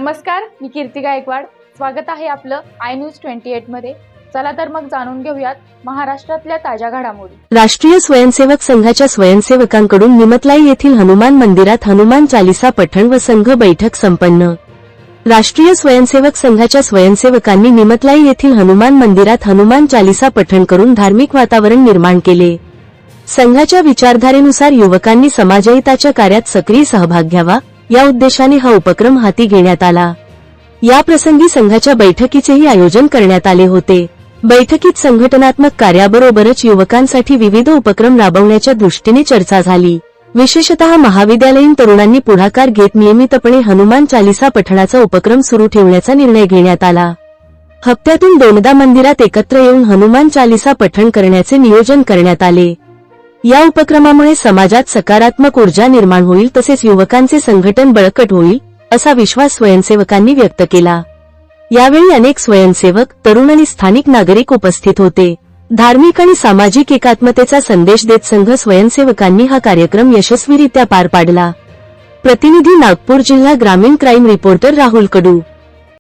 नमस्कार, मी कीर्ती गायकवाड. स्वागत आहे आपलं आय न्यूज 28 मध्ये. चला तर मग जाणून घेऊयात महाराष्ट्रातल्या ताज्या घडामोडी. राष्ट्रीय स्वयंसेवक संघाच्या स्वयंसेवकांकडून निमतलाई येथील हनुमान मंदिरात हनुमान चालीसा पठण व संघ बैठक संपन्न. राष्ट्रीय स्वयंसेवक संघाच्या स्वयंसेवकांनी निमतलाई येथील हनुमान मंदिरात हनुमान चालीसा पठण करून धार्मिक वातावरण निर्माण केले. संघाच्या विचारधारेनुसार युवकांनी समाजहिताच्या कार्यात सक्रिय सहभाग घ्यावा, या उद्देशाने हा उपक्रम हाती घेण्यात आला. या प्रसंगी संघाच्या बैठकीचेही आयोजन करण्यात आले होते. बैठकीत संघटनात्मक कार्याबरोबरच युवकांसाठी विविध उपक्रम राबवण्याच्या दृष्टीने चर्चा झाली. विशेषतः महाविद्यालयीन तरुणांनी पुढाकार घेत नियमितपणे हनुमान चालीसा पठणाचा उपक्रम सुरू ठेवण्याचा निर्णय घेण्यात आला. हप्त्यातून 2दा मंदिरात एकत्र येऊन हनुमान चालीसा पठण करण्याचे नियोजन करण्यात आले. या उपक्रमामुळे समाजात सकारात्मक ऊर्जा निर्माण होईल, तसेच युवकांचे संघटन बळकट होईल, असा विश्वास स्वयंसेवकांनी व्यक्त केला. यावेळी अनेक स्वयंसेवक, तरुण आणि स्थानिक नागरिक उपस्थित होते. धार्मिक आणि सामाजिक एकात्मतेचा संदेश देत संघ स्वयंसेवकांनी हा कार्यक्रम यशस्वीरित्या पार पाडला. प्रतिनिधी नागपूर जिल्हा ग्रामीण क्राईम रिपोर्टर राहुल कडू.